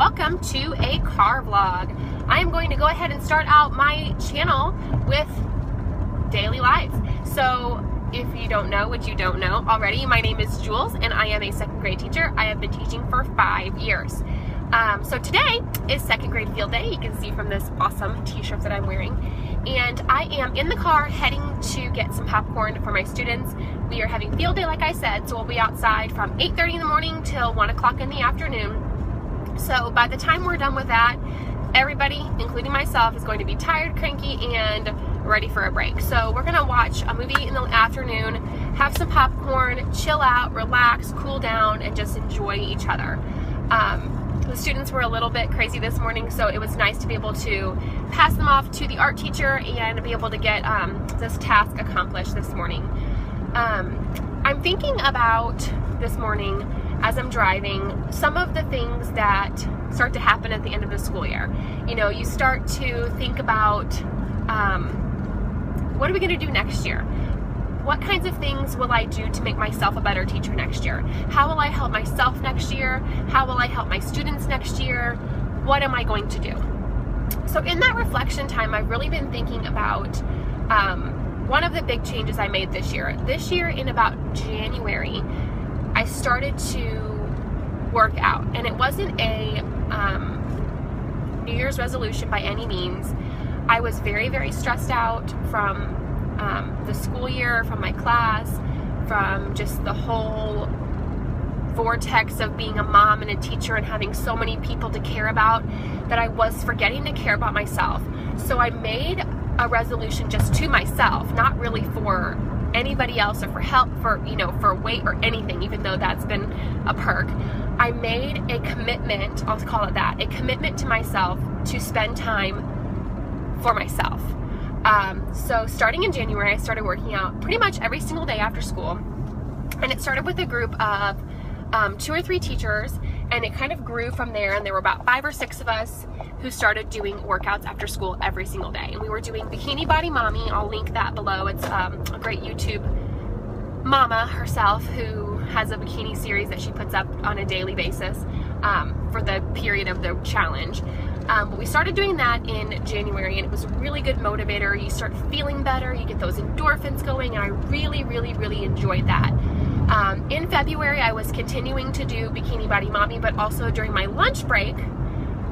welcome to a car vlog. I am going to go ahead and start out my channel with daily lives. So if you don't know what you don't know already, my name is Jules and I am a second grade teacher. I have been teaching for 5 years. So today is second grade field day. You can see from this awesome t-shirt that I'm wearing. And I am in the car heading to get some popcorn for my students. We are having field day, like I said, so we'll be outside from 8:30 in the morning till 1 o'clock in the afternoon. So by the time we're done with that, everybody, including myself, is going to be tired, cranky, and ready for a break. So we're gonna watch a movie in the afternoon, have some popcorn, chill out, relax, cool down, and just enjoy each other. The students were a little bit crazy this morning, so it was nice to be able to pass them off to the art teacher and be able to get this task accomplished this morning. I'm thinking about this morning as I'm driving some of the things that start to happen at the end of the school year. You know, you start to think about what are we going to do next year? What kinds of things will I do to make myself a better teacher next year? How will I help myself next year? How will I help my students next year? What am I going to do? So in that reflection time, I've really been thinking about one of the big changes I made this year. This year in about January, I started to work out, and it wasn't a New Year's resolution by any means. I was very, very stressed out from the school year, from my class, from just the whole vortex of being a mom and a teacher and having so many people to care about, that I was forgetting to care about myself. So I made a resolution just to myself, not really for anybody else or for help, for, you know, for weight or anything, even though that's been a perk. I made a commitment, I'll call it that, a commitment to myself to spend time for myself. So starting in January, I started working out pretty much every single day after school, and it started with a group of 2 or 3 teachers, and it kind of grew from there, and there were about 5 or 6 of us who started doing workouts after school every single day. And we were doing Bikini Body Mommy. I'll link that below. It's a great YouTube mama herself who has a bikini series that she puts up on a daily basis for the period of the challenge. But we started doing that in January, and it was a really good motivator. You start feeling better, you get those endorphins going, and I really, really, really enjoyed that. In February, I was continuing to do Bikini Body Mommy, but also during my lunch break,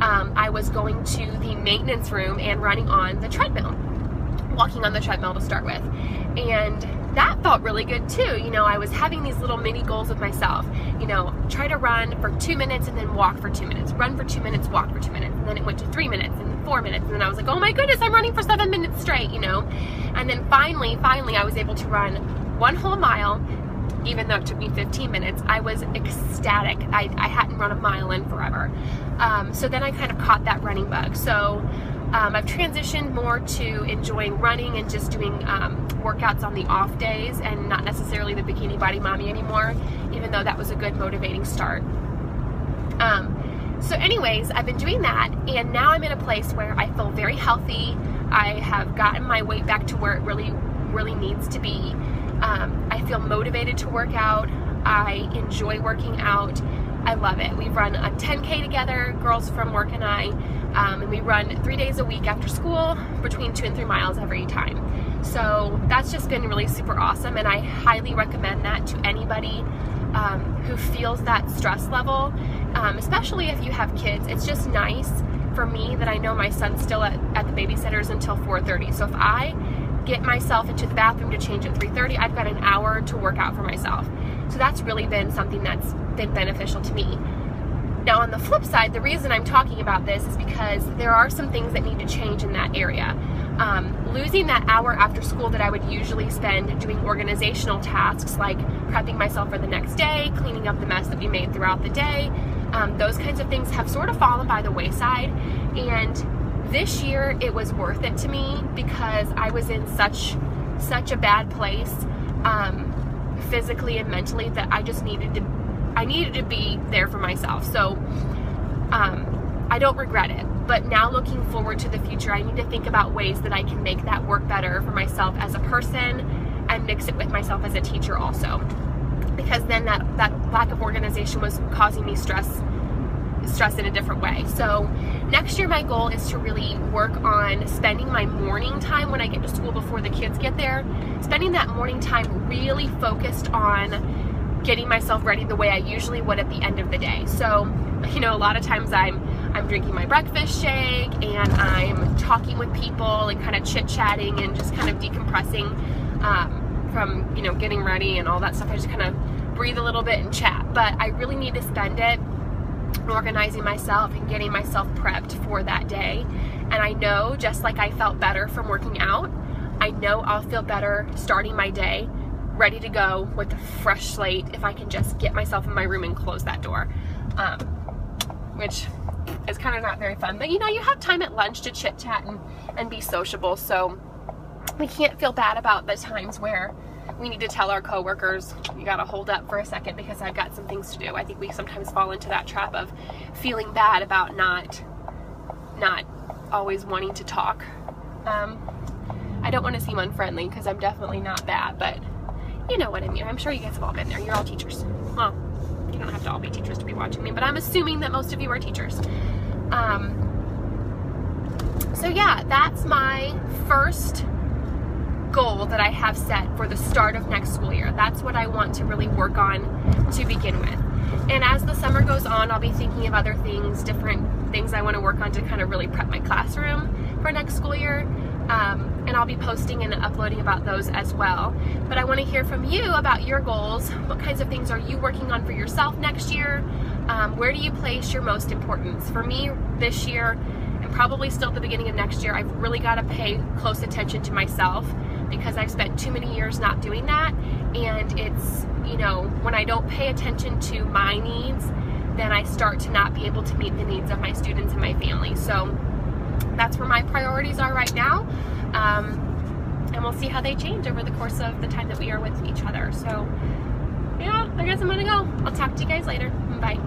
I was going to the maintenance room and running on the treadmill, walking on the treadmill to start with. And that felt really good too. You know, I was having these little mini goals with myself. You know, try to run for 2 minutes and then walk for 2 minutes. Run for 2 minutes, walk for 2 minutes. And then it went to 3 minutes and 4 minutes. And then I was like, oh my goodness, I'm running for 7 minutes straight, you know. And then finally, I was able to run 1 whole mile, even though it took me 15 minutes. I was ecstatic. I hadn't run a mile in forever. So then I kind of caught that running bug. So I've transitioned more to enjoying running and just doing workouts on the off days, and not necessarily the Bikini Body Mommy anymore, even though that was a good motivating start. So anyways, I've been doing that, and now I'm in a place where I feel very healthy. I have gotten my weight back to where it really, really needs to be. I feel motivated to work out. I enjoy working out. I love it. We've run a 10K together, girls from work and I, and we run 3 days a week after school, between 2 and 3 miles every time. So that's just been really super awesome, and I highly recommend that to anybody who feels that stress level, especially if you have kids. It's just nice for me that I know my son's still at the babysitter's until 4:30. So if I get myself into the bathroom to change at 3:30, I've got an hour to work out for myself. So that's really been something that's been beneficial to me. Now on the flip side, the reason I'm talking about this is because there are some things that need to change in that area. Losing that hour after school that I would usually spend doing organizational tasks like prepping myself for the next day, cleaning up the mess that we made throughout the day, those kinds of things have sort of fallen by the wayside. And this year it was worth it to me because I was in such a bad place physically and mentally that I just needed to be there for myself. So I don't regret it, but now looking forward to the future, I need to think about ways that I can make that work better for myself as a person and mix it with myself as a teacher also, because then that lack of organization was causing me stress stress in a different way. So next year my goal is to really work on spending my morning time when I get to school before the kids get there, spending that morning time really focused on getting myself ready the way I usually would at the end of the day. So, you know, a lot of times I'm drinking my breakfast shake and I'm talking with people and kind of chit-chatting and just kind of decompressing from, you know, getting ready and all that stuff. I just kind of breathe a little bit and chat, but I really need to spend it organizing myself and getting myself prepped for that day. And I know, just like I felt better from working out, I know I'll feel better starting my day ready to go with a fresh slate if I can just get myself in my room and close that door, which is kind of not very fun. But you know, you have time at lunch to chit chat and be sociable, so we can't feel bad about the times where we need to tell our coworkers, you gotta hold up for a second because I've got some things to do. I think we sometimes fall into that trap of feeling bad about not always wanting to talk. I don't want to seem unfriendly because I'm definitely not that, but you know what I mean. I'm sure you guys have all been there. You're all teachers. Well, you don't have to all be teachers to be watching me, but I'm assuming that most of you are teachers. So yeah, that's my first goal that I have set for the start of next school year. That's what I want to really work on to begin with. And as the summer goes on, I'll be thinking of other things, different things I want to work on to kind of really prep my classroom for next school year. And I'll be posting and uploading about those as well. But I want to hear from you about your goals. What kinds of things are you working on for yourself next year? Where do you place your most importance? For me this year, and probably still at the beginning of next year, I've really got to pay close attention to myself because I've spent too many years not doing that. And it's, you know, when I don't pay attention to my needs, then I start to not be able to meet the needs of my students and my family. So that's where my priorities are right now. And we'll see how they change over the course of the time that we are with each other. So yeah, I guess I'm gonna go. I'll talk to you guys later. Bye.